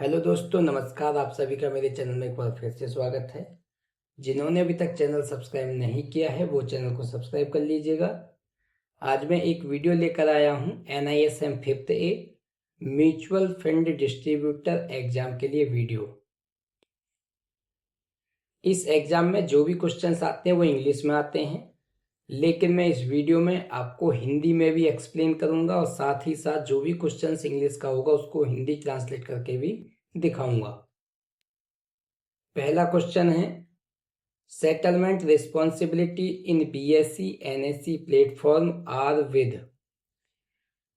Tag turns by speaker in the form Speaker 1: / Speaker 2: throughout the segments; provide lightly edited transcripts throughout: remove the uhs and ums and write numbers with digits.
Speaker 1: Hello दोस्तों, नमस्कार। आप सभी का मेरे चैनल में एक बार फिर से स्वागत है। जिन्होंने अभी तक चैनल सब्सक्राइब नहीं किया है वो चैनल को सब्सक्राइब कर लीजिएगा। आज मैं एक वीडियो लेकर आया हूं NISM 5th A mutual fund distributor exam के लिए वीडियो। इस एग्जाम में जो भी क्वेश्चंस आते हैं वो इंग्लिश में आते हैं, लेकिन मैं इस वीडियो में आपको हिंदी में भी एक्सप्लेन करूंगा और साथ ही साथ जो भी क्वेश्चंस इंग्लिश का होगा उसको हिंदी ट्रांसलेट करके भी दिखाऊंगा। पहला क्वेश्चन है, settlement responsibility in BSE NSE platform are with.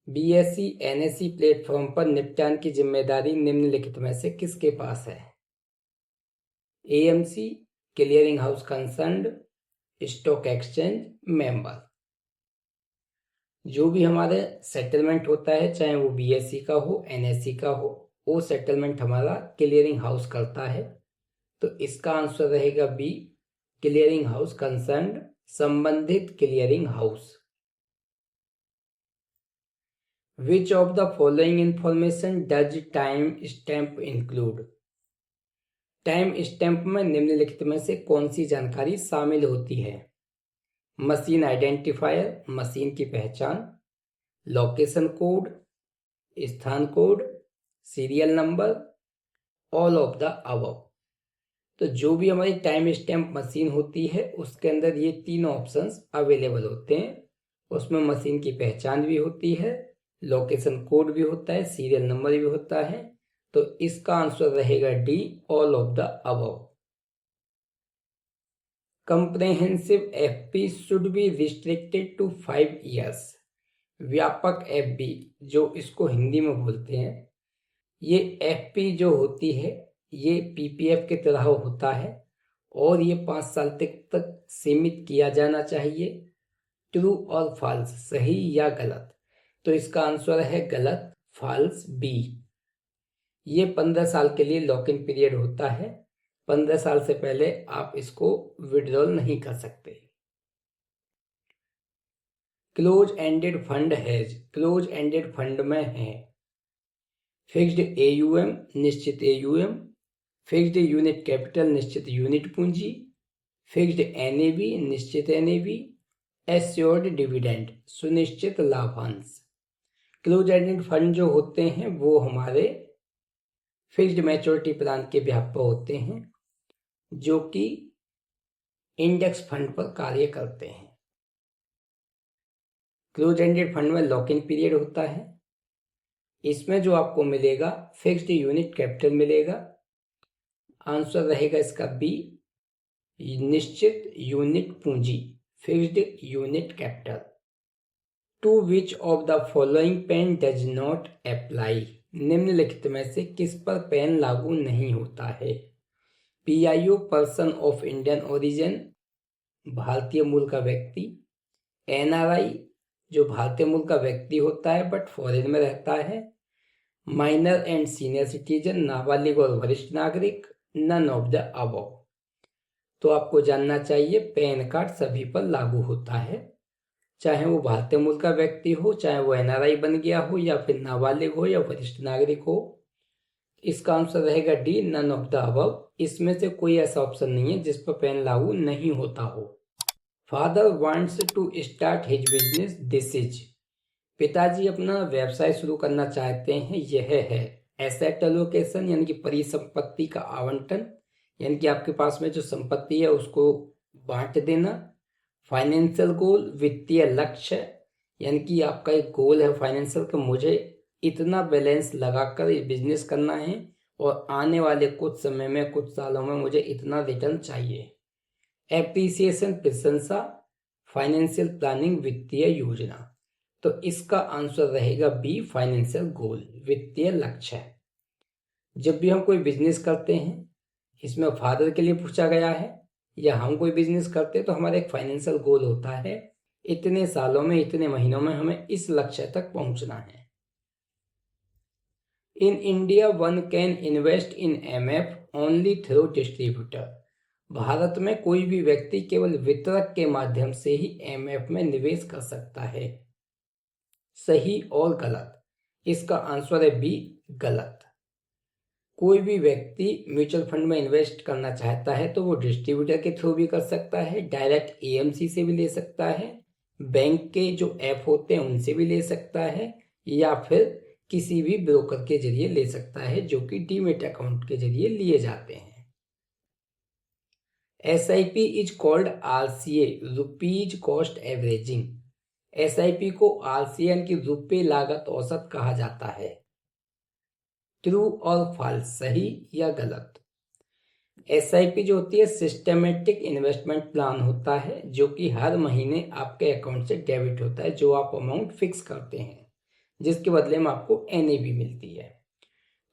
Speaker 1: BSE NSE platform पर निपटान की जिम्मेदारी निम्नलिखित में से किसके पास है? AMC, clearing house concerned, stock exchange, member. जो भी हमारे सेटलमेंट होता है, चाहे वो BSE का हो NSE का हो, वो सेटलमेंट हमारा क्लियरिंग हाउस करता है। तो इसका आंसर रहेगा बी, क्लियरिंग हाउस कंसर्न्ड, संबंधित clearing house. Which of the following information does time stamp include? Time stamp में निम्नलिखित में से कौन सी जानकारी शामिल होती है? मशीन आइडेंटिफायर, मशीन की पहचान, लोकेशन कोड, स्थान code, serial number, all of the above. तो जो भी हमारी टाइम स्टैम्प मशीन होती है उसके अंदर ये तीनों ऑप्शंस अवेलेबल होते हैं। उसमें मशीन की पहचान भी होती है, लोकेशन कोड भी होता है, सीरियल नंबर भी होता है। तो इसका आंसर रहेगा D, all of the above. Comprehensive FP should be restricted to 5 years। व्यापक FP, जो इसको हिंदी में बोलते हैं, ये FP जो होती है ये PPF के तरह होता है और ये 5 साल तक सीमित किया जाना चाहिए। ट्रू और फॉल्स, सही या गलत? तो इसका आंसर है गलत, फॉल्स, बी। ये 15 साल के लिए लॉक इन पीरियड होता है। 15 साल से पहले आप इसको विड्रॉल नहीं कर सकते। Close ended fund has, close ended fund में है फिक्स्ड AUM, निश्चित AUM, फिक्स्ड यूनिट कैपिटल, निश्चित यूनिट पूंजी, फिक्स्ड NAV, निश्चित NAV, एश्योर्ड डिविडेंड, सुनिश्चित लाभांश। क्लोज एंडेड फंड जो होते हैं वो हमारे फिक्स्ड मैच्योरिटी प्लान के ब्याह पर होते हैं, जो कि इंडेक्स फंड पर कार्य करते हैं। क्लोज एंडेड फंड में लॉक इन पीरियड होता है। इसमें जो आपको मिलेगा फिक्स्ड यूनिट कैपिटल मिलेगा। आंसर रहेगा इसका बी, निश्चित यूनिट पूंजी, fixed unit capital. To which of the following PAN does not apply? निम्नलिखित में से किस पर पेन लागू नहीं होता है? PIO, person of Indian origin, भारतीय मूल का व्यक्ति, NRI, जो भारतीय मूल का व्यक्ति होता है बट फॉरेन में रहता है, माइनर एंड सीनियर सिटीजन, नाबालिग और वरिष्ठ नागरिक, नन ऑफ द अबव। तो आपको जानना चाहिए पैन कार्ड सभी पर लागू होता है, चाहे वो भारतीय मूल का व्यक्ति हो, चाहे वो NRI बन गया हो, या फिर नाबालिग हो या वरिष्ठ नागरिक हो। इसका आंसर रहेगा D, none of the above. इसमें से कोई ऐसा ऑप्शन नहीं है जिस पर पैन लागू नहीं होता हो। Father wants to start his business, this is. पिताजी अपना व्यवसाय शुरू करना चाहते हैं, यह है एसेट एलोकेशन, यानी कि परिसंपत्ति का आवंटन, यानी कि आपके पास में जो संपत्ति है उसको बांट देना। फाइनेंशियल गोल, वित्तीय लक्ष्य, यानी कि आपका एक गोल है फाइनेंशियल का, मुझे इतना बैलेंस लगाकर बिजनेस करना है और आने वाले कुछ समय में, कुछ सालों में मुझे इतना रिटर्न चाहिए। एप्रिसिएशन, प्रशंसा, फाइनेंशियल प्लानिंग, वित्तीय योजना। तो इसका आंसर रहेगा बी, फाइनेंशियल गोल, वित्तीय लक्ष्य। जब भी हम कोई बिजनेस करते हैं, इसमें फादर के लिए पूछा गया है, या हम कोई बिजनेस करते हैं तो हमारा एक फाइनेंशियल गोल होता है, इतने सालों में, इतने महीनों में हमें इस लक्ष्य तक पहुंचना है। In India one can invest in MF only through distributor. Bharat में कोई भी व्यक्ति केवल वितरक के माध्यम से ही MF में निवेश कर सकता है। सही और गलत? इसका आंसर है बी, गलत। कोई भी व्यक्ति म्यूचुअल फंड में इन्वेस्ट करना चाहता है तो वो डिस्ट्रीब्यूटर के थ्रू भी कर सकता है, डायरेक्ट एएमसी से भी ले सकता है, बैंक के जो ऐप होते हैं उनसे भी ले सकता है, या फिर किसी भी ब्रोकर के जरिए ले सकता है जो कि डीमेट अकाउंट के जरिए लिए जाते हैं। SIP is called RCA, rupees cost averaging. SIP को RCA यानी कि रुपये लागत औसत कहा जाता है। ट्रू और फॉल्स, सही या गलत। SIP जो होती है सिस्टमेटिक इन्वेस्टमेंट प्लान होता है जो कि हर महीने आपके अकाउंट से डेबिट होता है, जो आप अमाउंट फिक्स करते हैं जिसके बदले में आपको NAV मिलती है।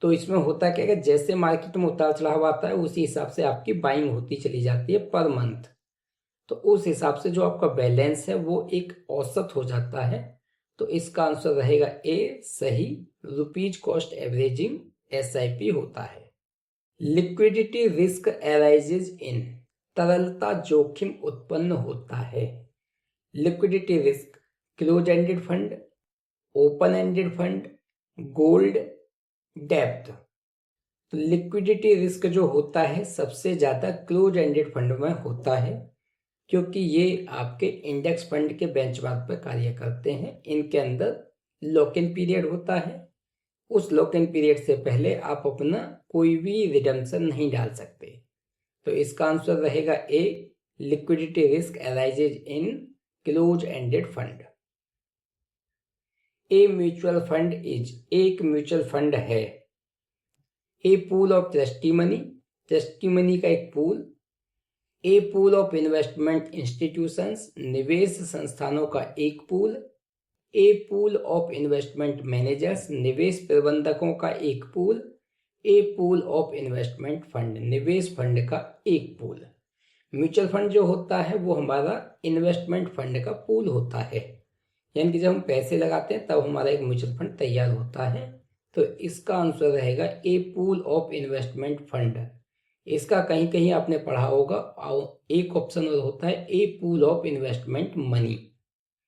Speaker 1: तो इसमें होता क्या है कि जैसे मार्केट में उतार चढ़ाव आता है उसी हिसाब से आपकी बाइंग होती चली जाती है पर मंथ। तो उस हिसाब से जो आपका बैलेंस है वो एक औसत हो जाता है। तो इसका आंसर रहेगा ए, सही, रुपीज कॉस्ट एवरेजिंग SIP होता है। लिक्विडिटी रिस्क अराइजेज इन, तरलता जोखिम उत्पन्न होता है। Liquidity risk, close ended fund, open ended fund, gold, depth. तो लिक्विडिटी रिस्क जो होता है सबसे ज्यादा क्लोज एंडेड फंड में होता है, क्योंकि ये आपके इंडेक्स फंड के बेंचमार्क पर कार्य करते हैं। इनके अंदर लॉक इन पीरियड होता है, उस लॉक इन पीरियड से पहले आप अपना कोई भी रिडम्पशन नहीं डाल सकते। तो इसका आंसर रहेगा A, liquidity risk arises in close ended fund. A mutual fund is, एक म्यूचुअल फंड है। A pool of trustee money, trustee money का एक पूल। A pool of investment institutions, निवेश संस्थानों का एक पूल। A pool of investment managers, निवेश प्रबंधकों का एक पूल। A pool of investment fund, निवेश फंड का एक पूल। म्यूचुअल फंड जो होता है वो हमारा इन्वेस्टमेंट फंड का पूल होता है, यानी कि जब हम पैसे लगाते हैं तब हमारा एक म्यूचुअल फंड तैयार होता है। तो इसका आंसर रहेगा ए पूल ऑफ इन्वेस्टमेंट फंड। इसका कहीं कहीं आपने पढ़ा होगा, एक ऑप्शन और होता है a pool of investment money.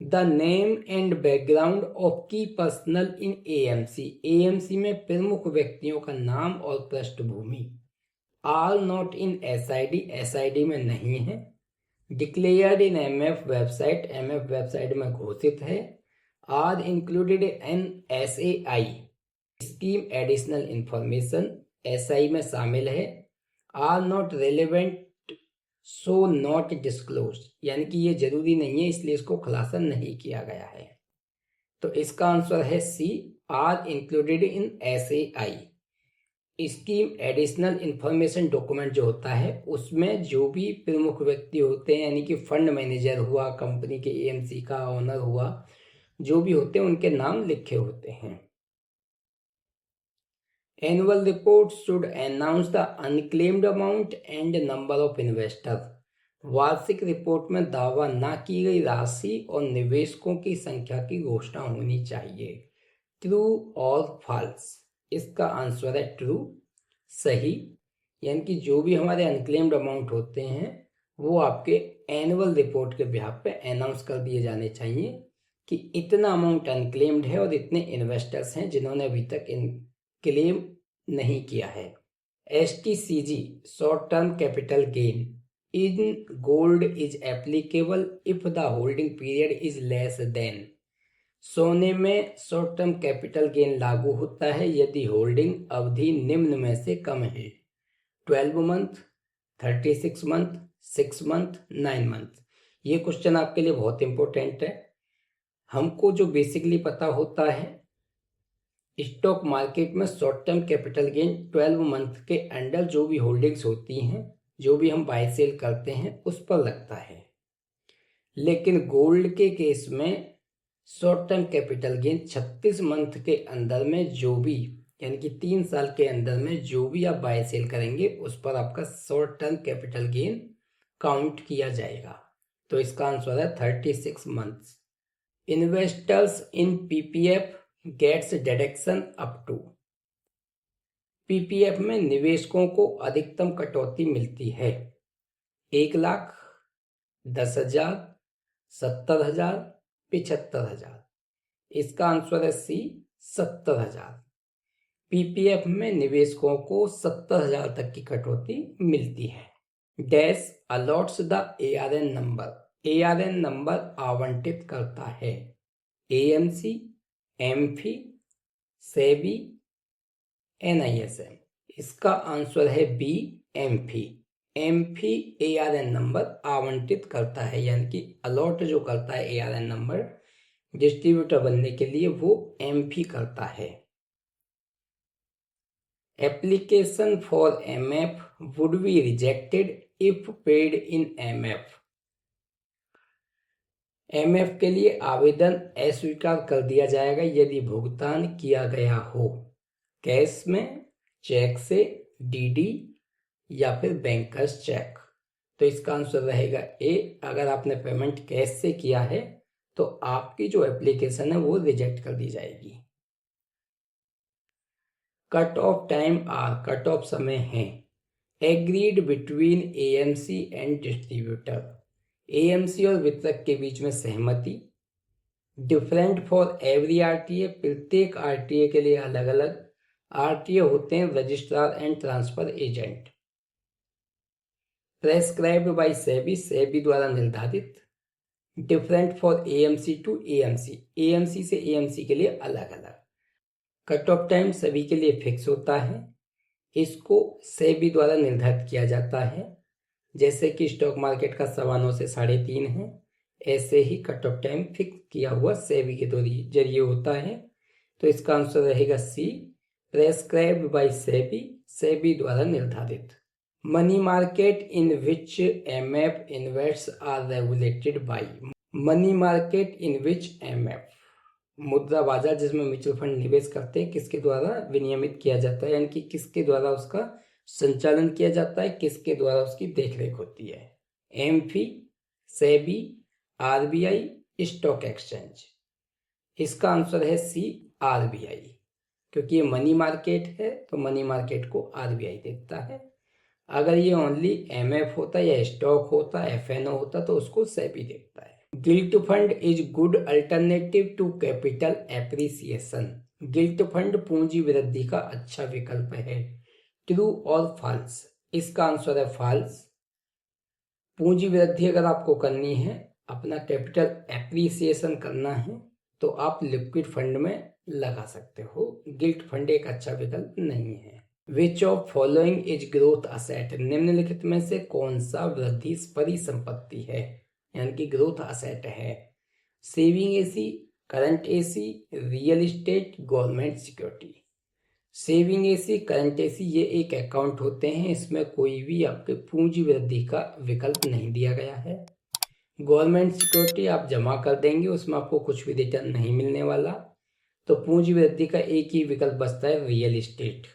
Speaker 1: The name and background of key personnel in AMC, AMC में प्रमुख व्यक्तियों का नाम और पृष्ठभूमि। आल नॉट इन SID में नहीं है। Declared in MF website, MF website में घोषित है। Are included in SAI scheme additional information, SI में शामिल है। Are not relevant so not disclose, यानी कि ये जरूरी नहीं है इसलिए इसको खुलासा नहीं किया गया है। तो इसका आंसर है C, are included in SAI। Scheme additional information document जो होता है उसमें जो भी प्रमुख व्यक्ति होते हैं, यानी कि फंड मैनेजर हुआ, कंपनी के AMC का ओनर हुआ, जो भी होते हैं उनके नाम लिखे होते हैं। Annual report should announce the unclaimed amount and number of investor. वार्षिक रिपोर्ट में दावा न की गई राशि और निवेशकों की संख्या की घोषणा होनी चाहिए। ट्रू और फॉल्स, इसका आंसर है ट्रू, सही, यानी कि जो भी हमारे अनक्लेम्ड अमाउंट होते हैं वो आपके एनुअल रिपोर्ट के बिहाफ पे अनाउंस कर दिए जाने चाहिए कि इतना अमाउंट अनक्लेम्ड है और इतने इन्वेस्टर्स हैं जिन्होंने अभी तक क्लेम नहीं किया है। STCG, short term capital gain in gold is applicable if the holding period is less than. सोने में शॉर्ट टर्म कैपिटल गेन लागू होता है यदि होल्डिंग अवधि निम्न में से कम है। 12 मंथ, 36 मंथ, 6 मंथ, 9 मंथ। ये क्वेश्चन आपके लिए बहुत इंपॉर्टेंट है। हमको जो बेसिकली पता होता है स्टॉक मार्केट में short term capital gain 12 month के अंडर जो भी होल्डिंग्स होती हैं, जो भी हम बाय सेल करते हैं उस पर लगता है। लेकिन गोल्ड के केस में short term capital gain 36 month के अंदर में जो भी, यानी कि 3 साल के अंदर में जो भी आप बाय सेल करेंगे उस पर आपका short term capital gain count किया जाएगा। तो इसका आंसर है 36 months. Investors in PPF gets deduction up to. PPF में निवेशकों को अधिकतम कटौती मिलती है 1 लाख, 10,000, 70,000, 75,000। इसका आंसर है सी, 70,000। पीपीएफ में निवेशकों को 70,000 तक की कटौती मिलती है। Dash a lots the ARN number. ARN number आवंटित करता है एएमसी, एमफी, सेबी, एनआईएसएम। इसका आंसर है B, AMFI. AMFI ARN number आवंटित करता है, यानी कि अलॉट जो करता है एआरएन नंबर डिस्ट्रीब्यूटर बनने के लिए, वो एमफी करता है। Application for MF would be rejected if paid in MF. MF के लिए आवेदन अस्वीकार कर दिया जाएगा यदि भुगतान किया गया हो कैश में, चेक से, डीडी या फिर बैंकर्स चेक। तो इसका आंसर रहेगा ए। अगर आपने पेमेंट कैश से किया है तो आपकी जो एप्लीकेशन है वो रिजेक्ट कर दी जाएगी। Cut off time are, cut off समय है agreed between AMC and distributor. AMC और वितरक के बीच में सहमति। डिफरेंट फॉर एवरी आरटीए, प्रत्येक आरटीए के लिए अलग अलग आरटीए होते हैं registrar and transfer agent. Prescribed by SEBI, SEBI द्वारा निर्धारित। Different for AMC to AMC, AMC से एएमसी के लिए अलग अलग। कट ऑफ टाइम सभी के लिए फिक्स होता है, इसको सेबी द्वारा निर्धारित किया जाता है। जैसे कि स्टॉक मार्केट का 9:15 से 3:30 है, ऐसे ही कट ऑफ टाइम फिक्स किया हुआ सेबी के जरिए होता है। तो इसका आंसर रहेगा C, prescribed by SEBI, SEBI द्वारा निर्धारित। Money market in which MF invests are regulated by. Money market in which MF, मुद्रा बाजार जिसमें म्यूचुअल फंड निवेश करते हैं, किसके द्वारा विनियमित किया जाता है, यानी कि किसके द्वारा उसका संचालन किया जाता है, किसके द्वारा उसकी देखरेख होती है। AMFI, SEBI, RBI, stock exchange. इसका आंसर है सी, आरबीआई, क्योंकि ये मनी मार्केट है तो मनी मार्केट को आरबीआई देखता है। अगर ये ओनली एमएफ होता या स्टॉक होता, एफएनओ होता, तो उसको सेबी देखता है। Gilt fund is good alternative to capital appreciation. Gilt fund पूंजी वृद्धि का अच्छा विकल्प है। ट्रू और फॉल्स? इसका आंसर है फॉल्स। पूंजी वृद्धि अगर आपको करनी है, अपना कैपिटल एप्रिसिएशन करना है, तो आप लिक्विड फंड में लगा सकते हो। गिल्ट फंड एक अच्छा विकल्प नहीं है। Which of following is growth asset? निम्नलिखित में से कौन सा वृद्धि परिसंपत्ति है, यानी कि ग्रोथ असेट है? Saving AC, current AC, real estate, government security. Saving AC, current AC ये एक अकाउंट होते हैं, इसमें कोई भी आपके पूंजी वृद्धि का विकल्प नहीं दिया गया है। गवर्नमेंट सिक्योरिटी आप जमा कर देंगे, उसमें आपको कुछ भी रिटर्न नहीं मिलने वाला। तो पूंजी वृद्धि का एक ही विकल्प बचता है, रियल एस्टेट।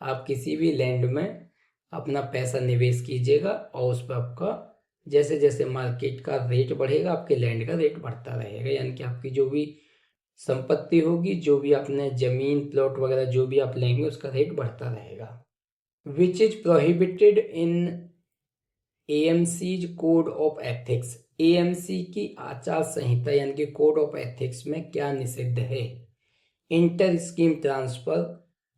Speaker 1: आप किसी भी लैंड में अपना पैसा निवेश कीजिएगा और उस पर आपका जैसे जैसे मार्केट का रेट बढ़ेगा आपके लैंड का रेट बढ़ता रहेगा, यानी कि आपकी जो भी संपत्ति होगी, जो भी आपने जमीन प्लॉट वगैरह जो भी आप लेंगे उसका रेट बढ़ता रहेगा। Which is prohibited in AMCs code of ethics? AMC की आचार संहिता यानी कि कोड ऑफ एथिक्स में क्या निषिद्ध है? Inter scheme transfer,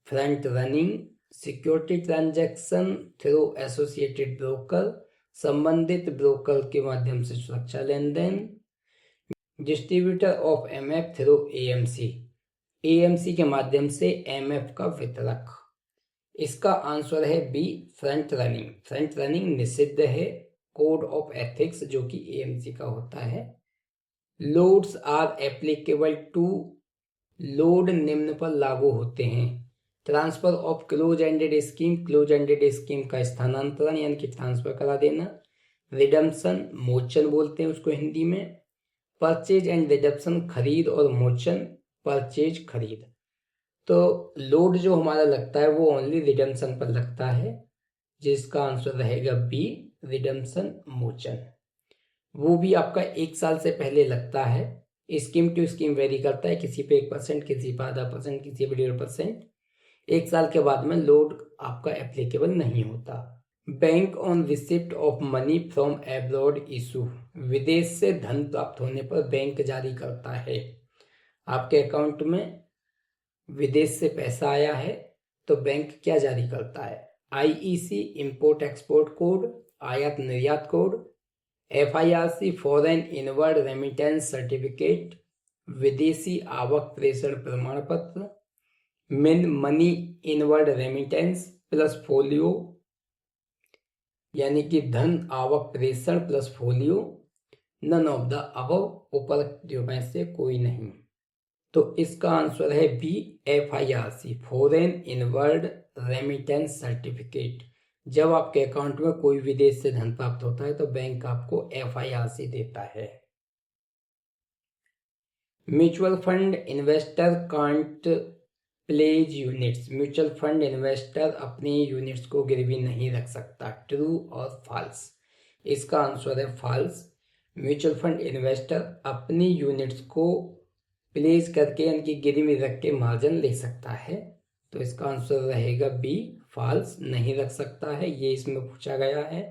Speaker 1: front running, security transaction through associated broker, संबंधित ब्रोकर के माध्यम से सुरक्षा लेन देन, distributor of MF through AMC, AMC के माध्यम से एमएफ का वितरक। इसका आंसर है B, front running. Front running निषिद्ध है कोड ऑफ एथिक्स जो कि एएमसी का होता है। Loads are applicable to, load निम्न पर लागू होते हैं। Transfer of close ended scheme, close ended scheme का स्थानांतरण यानी कि ट्रांसफर करा देना। रिडम्पशन, मोचन बोलते हैं उसको हिंदी में। परचेज एंड रिडम्पशन, खरीद और मोचन, परचेज खरीद। तो लोड जो हमारा लगता है वो ओनली रिडम्पशन पर लगता है, जिसका आंसर रहेगा बी, रिडम्पशन मोचन। वो भी आपका 1 साल से पहले लगता है। स्कीम टू स्कीम वेरी करता है, किसी पे 1%, किसी पे 0.5%, किसी पे 1.5%। 1 साल के बाद में लोड आपका एप्लीकेबल नहीं होता। Bank on receipt of money from abroad issue, विदेश से धन प्राप्त होने पर बैंक जारी करता है। आपके अकाउंट में विदेश से पैसा आया है, तो बैंक क्या जारी करता है? आईईसी इंपोर्ट एक्सपोर्ट कोड, आयात निर्यात code, FIRC foreign inward remittance certificate, विदेशी आवक प्रेषण प्रमाण पत्र, min money inward remittance plus folio, यानी कि धन आवक प्रेषण plus folio, none of the above, उपरोक्त में से कोई नहीं। तो इसका आंसर है B, FIRC foreign inward remittance certificate. जब आपके अकाउंट में कोई विदेश से धन प्राप्त होता है तो बैंक आपको एफआईआरसी देता है। Mutual fund investor can't pledge units. Mutual fund investor अपनी यूनिट्स को गिरवी नहीं रख सकता। ट्रू और फॉल्स? इसका आंसर है फॉल्स। म्यूचुअल फंड इन्वेस्टर अपनी यूनिट्स को प्लेज करके उनकी गिरवी रख के मार्जिन ले सकता है। तो इसका आंसर रहेगा बी, फॉल्स, नहीं रख सकता है। ये इसमें पूछा गया है।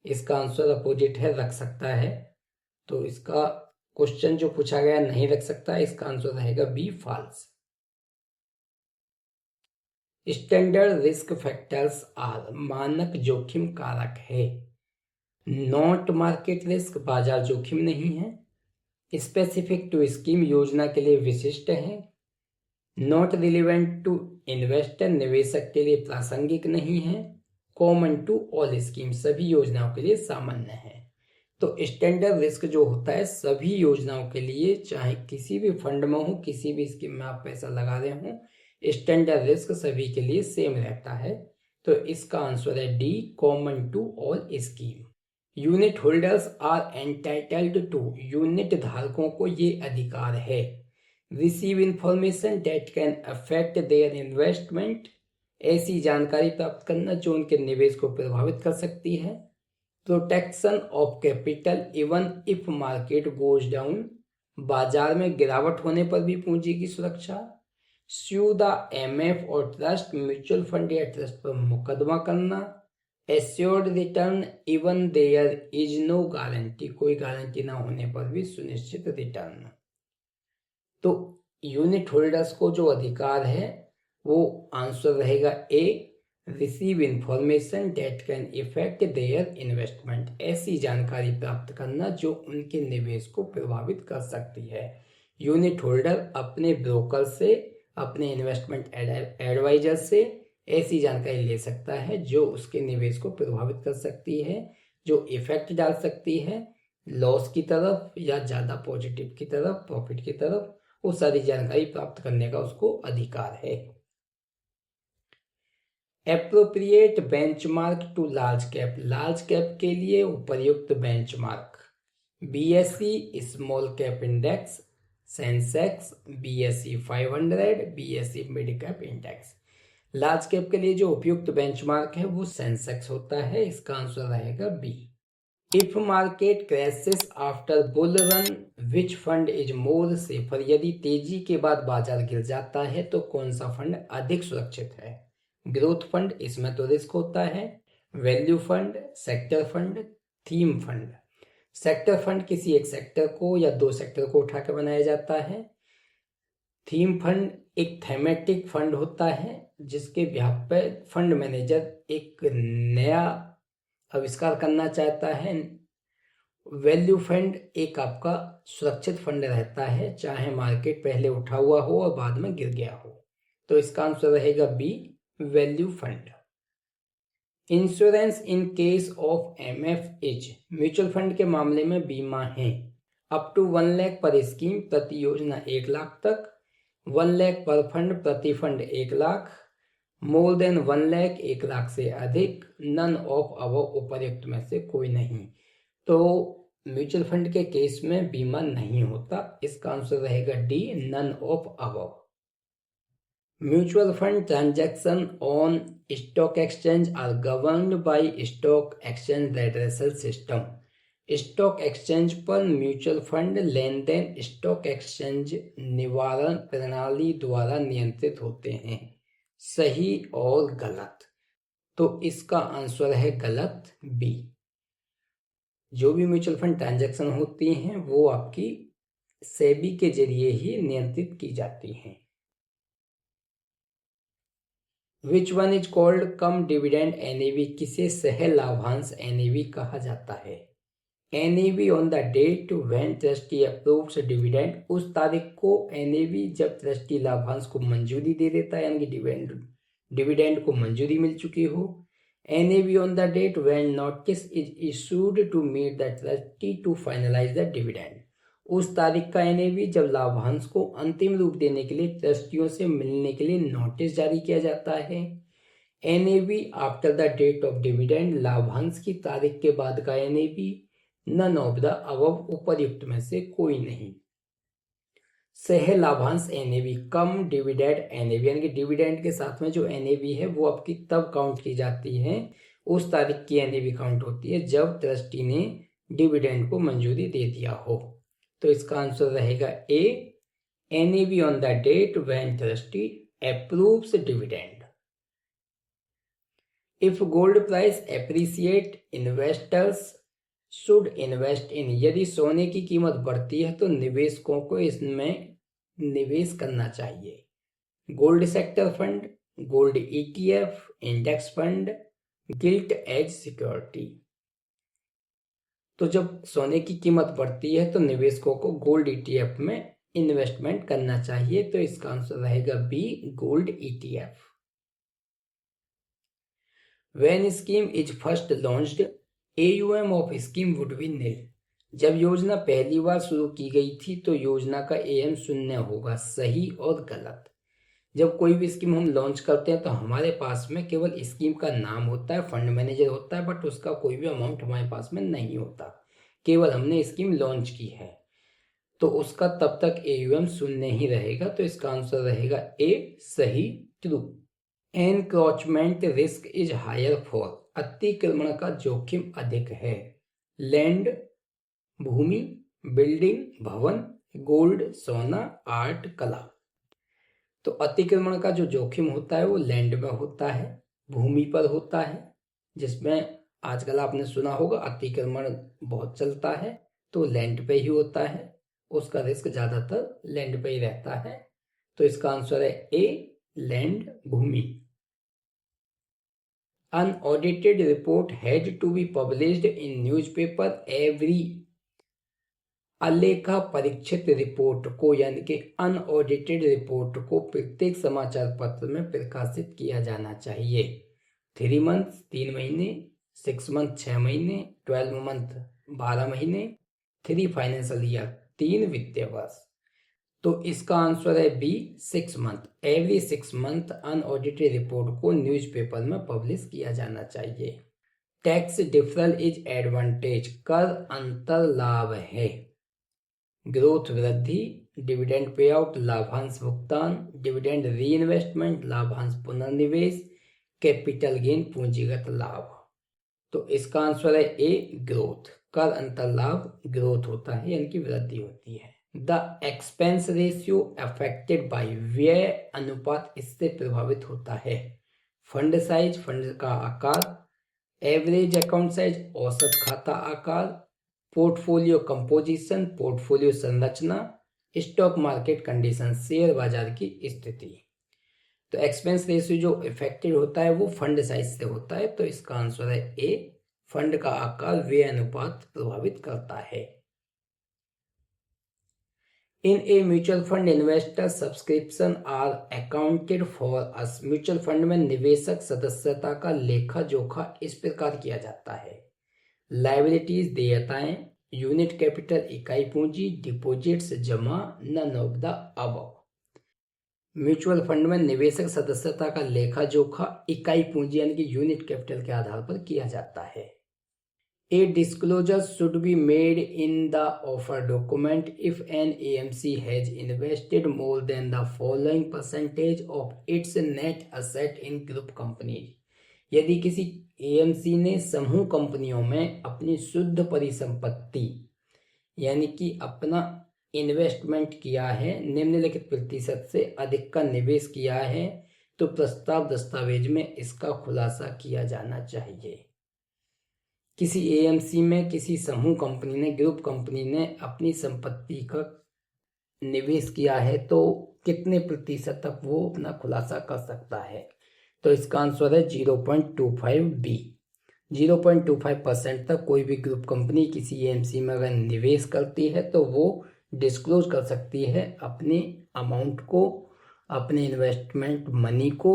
Speaker 1: इसका आंसर अपोजिट है, रख सकता है। तो इसका क्वेश्चन जो पूछा गया नहीं रख सकता है, इसका आंसर रहेगा B, false. Standard risk factors are, मानक जोखिम कारक है। नॉट मार्केट रिस्क, बाजार जोखिम नहीं है। स्पेसिफिक टू स्कीम, योजना के लिए विशिष्ट है। नॉट रिलेवेंट टू इन्वेस्टर, निवेशक के लिए प्रासंगिक नहीं है। कॉमन टू ऑल स्कीम, सभी योजनाओं के लिए सामान्य है। तो स्टैंडर्ड रिस्क जो होता है सभी योजनाओं के लिए, चाहे किसी भी फंड में हो, किसी भी स्कीम में आप पैसा लगा रहे हो, स्टैंडर्ड रिस्क सभी के लिए सेम रहता है। तो इसका आंसर है D, common to all scheme. Unit holders are entitled to, unit धारकों को ये अधिकार है। Receive information that can affect their investment, ऐसी जानकारी प्राप्त करना जो उनके निवेश को प्रभावित कर सकती है। Protection of capital even if market goes down, बाजार में गिरावट होने पर भी पूंजी की सुरक्षा। स्यू द एमएफ और ट्रस्ट, म्यूचुअल फंड या ट्रस्ट पर मुकदमा करना। Assured return even there is no guarantee, कोई गारंटी ना होने पर भी सुनिश्चित रिटर्न। तो यूनिट होल्डर्स को जो अधिकार है वो आंसर रहेगा A, receive information that can effect their investment, ऐसी जानकारी प्राप्त करना जो उनके निवेश को प्रभावित कर सकती है। यूनिट होल्डर अपने ब्रोकर से, अपने इन्वेस्टमेंट एडवाइजर से ऐसी जानकारी ले सकता है जो उसके निवेश को प्रभावित कर सकती है, जो इफेक्ट डाल सकती है लॉस की तरफ या ज़्यादा पॉजिटिव की तरफ, प्रॉफिट की तरफ। वो सारी जानकारी प्राप्त करने का उसको अधिकार है। Appropriate benchmark to large cap, large cap के लिए उपयुक्त benchmark. BSE small cap index, Sensex, BSE 500, BSE mid cap index. Large cap के लिए जो उपयुक्त बेंचमार्क है वो सेंसेक्स होता है। इसका आंसर रहेगा B. If market crashes after bull run, which fund is more safer, यदि तेजी के बाद बाजार गिर जाता है तो कौन सा फंड अधिक सुरक्षित है? ग्रोथ फंड, इसमें तो रिस्क होता है। Value fund, sector fund, theme fund. Sector fund किसी एक सेक्टर को या दो सेक्टर को उठा के बनाया जाता है। थीम फंड एक थेमेटिक फंड होता है जिसके ब्याह पर फंड मैनेजर एक नया आविष्कार करना चाहता है। वैल्यू फंड एक आपका सुरक्षित फंड रहता है, चाहे मार्केट पहले उठा हुआ हो और बाद में गिर गया हो। तो इसका आंसर रहेगा B, value fund. Insurance in case of MF is, mutual fund के मामले में बीमा है। अप टू 1 लाख पर स्कीम, प्रति योजना 1 लाख तक। 1 लाख पर फंड, प्रति fund 1 lakh. More than 1 lakh, 1 lakh से अधिक। नन ऑफ अबव, उपर्युक्त में से कोई नहीं। तो म्यूचुअल फंड के केस में बीमा नहीं होता। इसका आंसर रहेगा D, none of above. Mutual fund transaction on stock exchange are governed by stock exchange reference system. Stock exchange पर म्यूचुअल फंड लेन देन स्टॉक एक्सचेंज निवारण प्रणाली द्वारा नियंत्रित होते हैं। सही और गलत? तो इसका आंसर है गलत, बी। जो भी म्यूचुअल फंड ट्रांजैक्शन होती हैं वो आपकी सेबी के जरिए ही नियंत्रित की जाती हैं। Which one is called cum dividend NAV, किसे सह लाभांश एनएवी कहा जाता है? NAV on the date when trustee approves dividend, उस तारीख को एनएवी जब ट्रस्टी लाभांश को मंजूरी दे देता है, यानी कि डिविडेंड को मंजूरी मिल चुकी हो। NAV on the date when notice is issued to meet the trustee to finalise the dividend, उस तारीख का एनएवी जब लाभांश को अंतिम रूप देने के लिए ट्रस्टियों से मिलने के लिए नोटिस जारी किया जाता है। NAV after the date of dividend, लाभांश की तारीख के बाद का NAV, none of the above, उपर्युक्त में से कोई नहीं। सह लाभांश एनएवी, कम डिविडेंड एनएवी, यानी कि डिविडेंड के साथ में जो एनएवी है वो आपकी तब काउंट की जाती है, उस तारीख की एनएवी काउंट होती है जब ट्रस्टी ने डिविडेंड को मंजूरी दे दिया हो। तो इसका आंसर रहेगा A, NAV on the date when trustee approves dividend. If gold price appreciate, investors should invest in, यदि सोने की कीमत बढ़ती है तो निवेशकों को इसमें निवेश करना चाहिए। Gold sector fund, gold ETF, index fund, gilt edge security. तो जब सोने की कीमत बढ़ती है तो निवेशकों को गोल्ड ईटीएफ में इन्वेस्टमेंट करना चाहिए। तो इसका आंसर रहेगा B, gold ETF. When scheme is first launched, AUM of scheme would be nil, जब योजना पहली बार शुरू की गई थी तो योजना का AM शून्य होगा। सही और गलत, जब कोई भी स्कीम हम लॉन्च करते हैं तो हमारे पास में केवल स्कीम का नाम होता है, फंड मैनेजर होता है, बट उसका कोई भी अमाउंट हमारे पास में नहीं होता, केवल हमने स्कीम लॉन्च की है, तो उसका तब तक AUM शून्य ही रहेगा। तो इसका आंसर रहेगा ए, सही, true. Encroachment risk is higher for, अतिक्रमण का जोखिम अधिक है। लैंड, भूमि, बिल्डिंग, भवन, गोल्ड, सोना, आर्ट, कला। तो अतिक्रमण का जो जोखिम होता है वो लैंड में होता है, भूमि पर होता है, जिसमें आजकल आपने सुना होगा अतिक्रमण बहुत चलता है, तो लैंड पे ही होता है, उसका रिस्क ज्यादातर लैंड पे ही रहता है। तो इसका आंसर है ए, लैंड, भूमि। Unaudited report had to be published in newspaper every, अलेखा परीक्षित रिपोर्ट को यानी कि अनऑडिटेड रिपोर्ट को प्रत्येक समाचार पत्र में प्रकाशित किया जाना चाहिए। 3 मंथ 3 महीने, 6 मंथ 6 महीने, 12 मंथ 12 महीने, 3 फाइनेंशियल ईयर 3 वित्तीय वर्ष। तो इसका आंसर है B, 6 month. Every 6 month unaudited report को न्यूज़पेपर में पब्लिश किया जाना चाहिए। टैक्स डिफरल इज एडवांटेज, कर अंतर लाभ है। ग्रोथ वृद्धि, डिविडेंड पे आउट लाभांश भुगतान, डिविडेंड री इन्वेस्टमेंट लाभांश पुनर्निवेश, कैपिटल गेन पूंजीगत लाभ। तो इसका आंसर है ए, ग्रोथ। कर अंतर लाभ ग्रोथ होता है यानी कि वृद्धि होती है। The expense ratio affected by, व्यय अनुपात इससे प्रभावित होता है। फंड साइज, फंड का आकार, एवरेज अकाउंट साइज, औसत खाता आकार, पोर्टफोलियो कंपोजिशन, पोर्टफोलियो संरचना, स्टॉक मार्केट कंडीशन, शेयर बाजार की स्थिति। तो एक्सपेंस रेशियो जो इफेक्टेड होता है वो फंड साइज से होता है। तो इसका आंसर है ए, फंड का आकार व्यय अनुपात प्रभावित करता है। In a mutual fund investor subscription are accounted for as, mutual fund में निवेशक सदस्यता का लेखा जोखा इस प्रकार किया जाता है। लायबिलिटीज देयताएं, यूनिट कैपिटल इकाई पूंजी, डिपॉजिट्स जमा, none of the above. Mutual fund में निवेशक सदस्यता का लेखा जोखा इकाई पूंजी यानी कि यूनिट कैपिटल के आधार पर किया जाता है। A disclosure should be made in the offer document if an AMC has invested more than the following percentage of its net asset in group companies. यदि किसी AMC ने समूह कंपनियों में अपनी शुद्ध परिसंपत्ति यानी कि अपना इन्वेस्टमेंट किया है, निम्नलिखित प्रतिशत से अधिक का निवेश किया है, तो प्रस्ताव दस्तावेज में इसका खुलासा किया जाना चाहिए। किसी AMC में किसी समूह कंपनी ने, ग्रुप कंपनी ने अपनी संपत्ति का निवेश किया है तो कितने प्रतिशत तक वो अपना खुलासा कर सकता है। तो इसका आंसर है 0.25B। 0.25% तक कोई भी ग्रुप कंपनी किसी एएमसी में अगर निवेश करती है तो वो डिस्क्लोज कर सकती है अपने अमाउंट को, अपने इन्वेस्टमेंट मनी को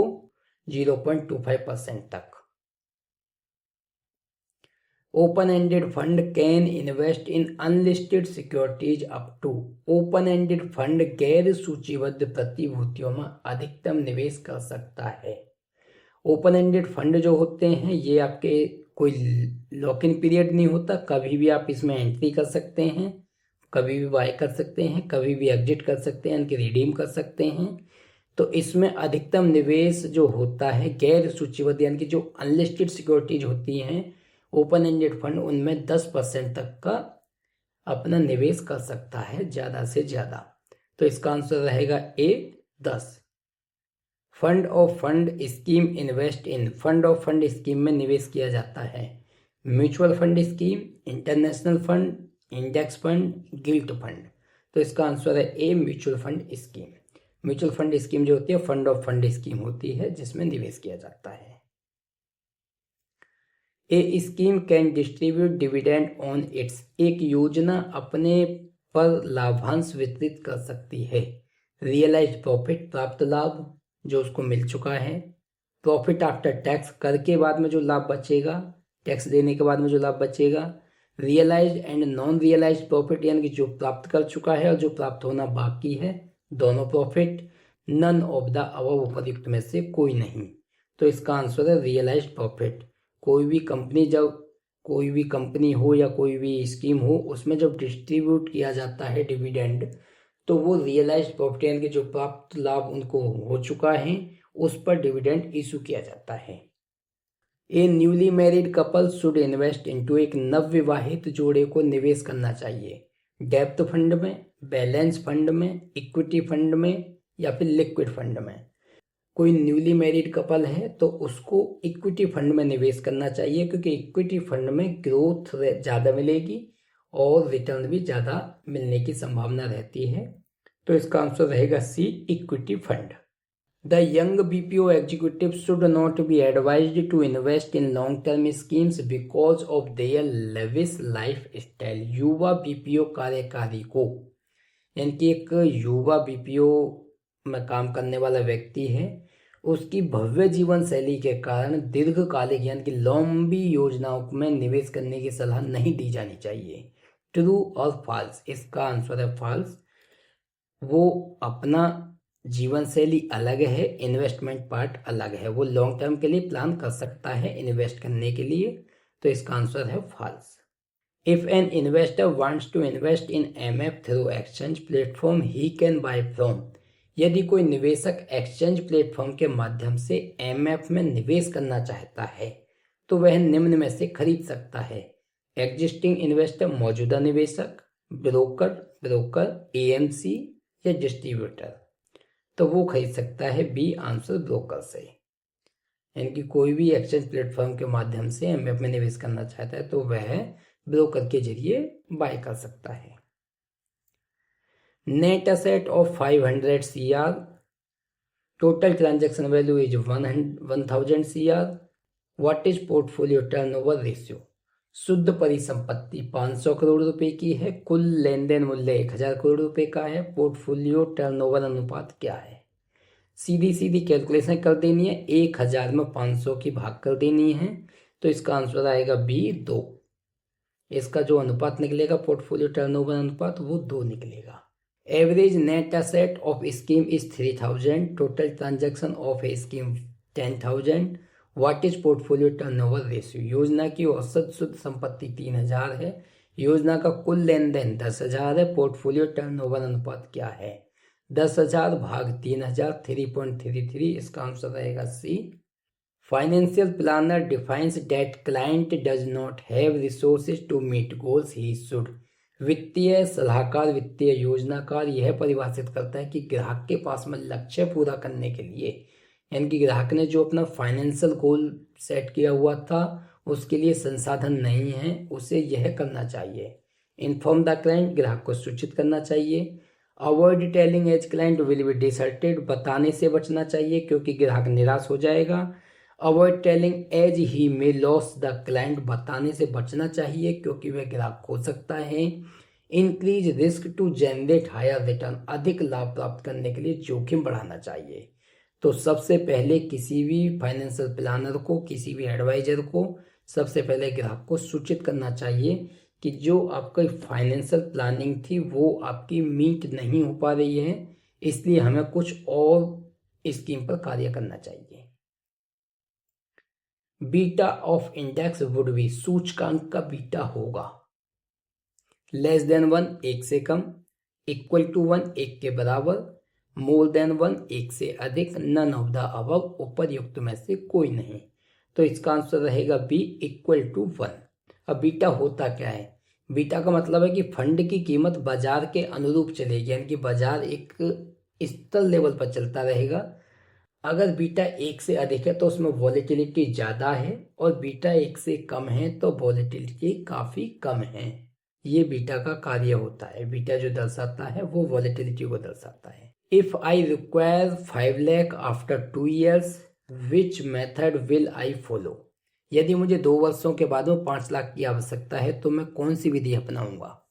Speaker 1: 0.25% तक। Open ended fund can invest in unlisted securities up to. Open ended fund गैर सूचीबद्ध प्रतिभूतियों में अधिकतम निवेश कर सकता है। ओपन एंडेड फंड जो होते हैं ये आपके कोई लॉक इन पीरियड नहीं होता, कभी भी आप इसमें एंट्री कर सकते हैं, कभी भी बाय कर सकते हैं, कभी भी एग्जिट कर सकते हैं, यानी कि रिडीम कर सकते हैं। तो इसमें अधिकतम निवेश जो होता है गैर सूचीबद्ध यानी कि जो अनलिस्टेड सिक्योरिटीज होती हैं ओपन एंडेड फंड, उनमें 10% तक का अपना निवेश कर सकता है ज़्यादा से ज़्यादा। तो इसका आंसर रहेगा ए 10। Fund of fund scheme invest in. Fund of fund scheme में निवेश किया जाता है mutual fund scheme, international fund, index fund, guilt fund. तो इसका आंसर है ए mutual fund scheme. Mutual fund scheme जो होती है फंड ऑफ फंड स्कीम होती है जिसमें निवेश किया जाता है। A scheme can distribute dividend on its. एक योजना अपने पर लाभांश वितरित कर सकती है। रियलाइज्ड प्रॉफिट, प्राप्त लाभ जो उसको मिल चुका है। प्रॉफिट आफ्टर टैक्स, कर के बाद में जो लाभ बचेगा, टैक्स देने के बाद में जो लाभ बचेगा। Realised and non realised profit यानी कि जो प्राप्त कर चुका है और जो प्राप्त होना बाकी है, दोनों profit. None of the above उपर्युक्त में से कोई नहीं। तो इसका आंसर है रियलाइज्ड प्रॉफिट। कोई भी कंपनी, जब कोई भी कंपनी हो या कोई भी स्कीम हो, उसमें जब डिस्ट्रीब्यूट किया जाता है डिविडेंड, तो वो रियलाइज्ड प्रॉफिट यानी कि जो प्राप्त लाभ उनको हो चुका है उस पर डिविडेंड इशू किया जाता है। A newly married couple should invest into. एक नवविवाहित जोड़े को निवेश करना चाहिए डेब्ट फंड में, बैलेंस फंड में, इक्विटी फंड में या फिर लिक्विड फंड में। कोई न्यूली मैरिड कपल है तो उसको इक्विटी फंड में निवेश करना चाहिए क्योंकि इक्विटी फंड में ग्रोथ ज़्यादा मिलेगी और रिटर्न भी ज़्यादा मिलने की संभावना रहती है। तो इसका आंसर रहेगा C equity fund. The young BPO executive should not be advised to invest in long term schemes because of their lavish lifestyle. युवा बीपीओ कार्यकारी को, यानी कि एक युवा बीपीओ में काम करने वाला व्यक्ति है, उसकी भव्य जीवन शैली के कारण दीर्घकालिक यानी कि लंबी योजनाओं में निवेश करने की सलाह नहीं दी जानी चाहिए। ट्रू और फॉल्स? इसका आंसर है फॉल्स। वो अपना जीवन शैली अलग है, इन्वेस्टमेंट पार्ट अलग है। वो लॉन्ग टर्म के लिए प्लान कर सकता है इन्वेस्ट करने के लिए। तो इसका आंसर है false. If an investor wants to invest in MF through exchange platform he can buy from. यदि कोई निवेशक एक्सचेंज प्लेटफॉर्म के माध्यम से एमएफ में निवेश करना चाहता है तो वह निम्न में से खरीद सकता है। एग्जिस्टिंग इन्वेस्टर, मौजूदा निवेशक, ब्रोकर, एएमसी या डिस्ट्रीब्यूटर। तो वो खरीद सकता है बी आंसर ब्रोकर से। यानी कि कोई भी एक्सचेंज प्लेटफॉर्म के माध्यम से एमएफ में निवेश करना चाहता है तो वह ब्रोकर के जरिए बाय कर सकता है। Net asset of 500 CR, total transaction value is 1000 CR। What is portfolio turnover ratio? शुद्ध परिसंपत्ति 500 करोड़ रुपए की है, कुल लेन देन मूल्य 1000 करोड़ रुपए का है, पोर्टफोलियो टर्नओवर अनुपात क्या है? सीधी सीधी कैलकुलेशन कर देनी है, 1000 में 500 की भाग कर देनी है। तो इसका आंसर आएगा बी 2। इसका जो अनुपात निकलेगा पोर्टफोलियो टर्नओवर अनुपात वो 2 निकलेगा। Average net asset of scheme is 3000, total transaction of A scheme 10,000। What is portfolio turnover ratio? योजना की औसत शुद्ध संपत्ति 3000 है, योजना का कुल लेन देन 10,000 है, पोर्टफोलियो टर्नओवर अनुपात क्या है? 10,000 भाग 3000 3.33। इसका आंसर रहेगा C. Financial planner defines that client does not have resources to meet goals he should. वित्तीय सलाहकार, वित्तीय योजनाकार यह परिभाषित करता है कि ग्राहक के पास में लक्ष्य पूरा करने के लिए, यानी कि ग्राहक ने जो अपना फाइनेंशियल गोल सेट किया हुआ था उसके लिए संसाधन नहीं है, उसे यह करना चाहिए। इन्फॉर्म द क्लाइंट, ग्राहक को सूचित करना चाहिए। Avoid telling as client will be disheartened, बताने से बचना चाहिए क्योंकि ग्राहक निराश हो जाएगा। Avoid telling as he may lose the client, बताने से बचना चाहिए क्योंकि वह ग्राहक खो सकता है। Increase risk to generate higher return, अधिक लाभ प्राप्त करने के लिए जोखिम बढ़ाना चाहिए। तो सबसे पहले किसी भी फाइनेंशियल प्लानर को, किसी भी एडवाइजर को सबसे पहले ग्राहक को सूचित करना चाहिए कि जो आपकी फाइनेंशियल प्लानिंग थी वो आपकी मीट नहीं हो पा रही है, इसलिए हमें कुछ और स्कीम पर कार्य करना चाहिए। Beta of index would be, सूचकांक का बीटा होगा लेस देन 1, एक से कम, इक्वल टू 1, एक के बराबर, मोर देन 1, एक से अधिक, नन ऑफ द अबव, उपरयुक्त में से कोई नहीं। तो इसका आंसर रहेगा बी, इक्वल टू 1। अब बीटा होता क्या है? बीटा का मतलब है कि फंड की कीमत बाजार के अनुरूप चलेगी, यानी कि बाजार एक स्थिर लेवल पर चलता रहेगा। अगर बीटा 1 से अधिक है तो उसमें वॉलेटिलिटी ज़्यादा है, और बीटा 1 से कम है तो वॉलेटिलिटी काफ़ी कम है। ये बीटा का कार्य होता है। बीटा जो दर्शाता है वो वॉलेटिलिटी को दर्शाता है। If I require 5 lakh after 2 years, which method will I follow? यदि मुझे 2 वर्षों के बाद में 5 लाख की आवश्यकता है तो मैं कौन सी विधि अपनाऊंगा?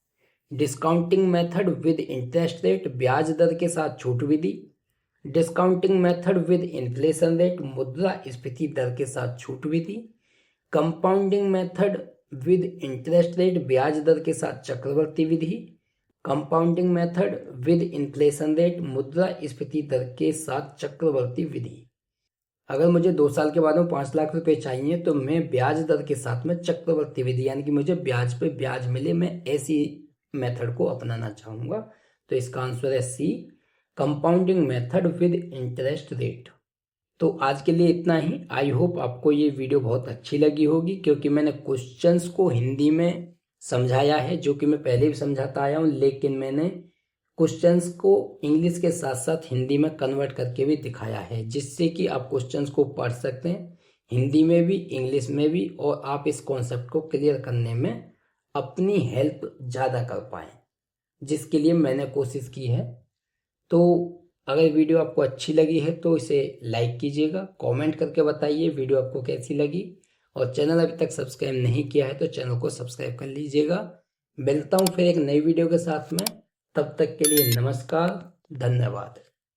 Speaker 1: Discounting method with interest rate, ब्याज दर के साथ छूट विधि। Discounting method with inflation rate, मुद्रास्फीति दर के साथ छूट विधि। Compounding method with interest rate, ब्याज दर के साथ चक्रवर्ती विधि। Compounding method with inflation rate, मुद्रास्फीति दर के साथ चक्रवर्ती विधि। अगर मुझे 2 साल के बाद में 5 लाख रुपए चाहिए तो मैं ब्याज दर के साथ में चक्रवर्ती विधि, यानी कि मुझे ब्याज पे ब्याज मिले, मैं ऐसी मेथड को अपनाना चाहूँगा। तो इसका आंसर है C, compounding method with interest rate. तो आज के लिए इतना ही। आई होप आपको ये वीडियो बहुत अच्छी लगी होगी, क्योंकि मैंने क्वेश्चंस को हिंदी में समझाया है, जो कि मैं पहले भी समझाता आया हूँ, लेकिन मैंने क्वेश्चंस को इंग्लिश के साथ साथ हिंदी में कन्वर्ट करके भी दिखाया है, जिससे कि आप क्वेश्चंस को पढ़ सकते हैं हिंदी में भी, इंग्लिश में भी, और आप इस कॉन्सेप्ट को क्लियर करने में अपनी हेल्प ज़्यादा कर पाएँ, जिसके लिए मैंने कोशिश की है। तो अगर वीडियो आपको अच्छी लगी है तो इसे लाइक कीजिएगा, कमेंट करके बताइए वीडियो आपको कैसी लगी, और चैनल अभी तक सब्सक्राइब नहीं किया है तो चैनल को सब्सक्राइब कर लीजिएगा। मिलता हूँ फिर एक नई वीडियो के साथ में, तब तक के लिए नमस्कार, धन्यवाद।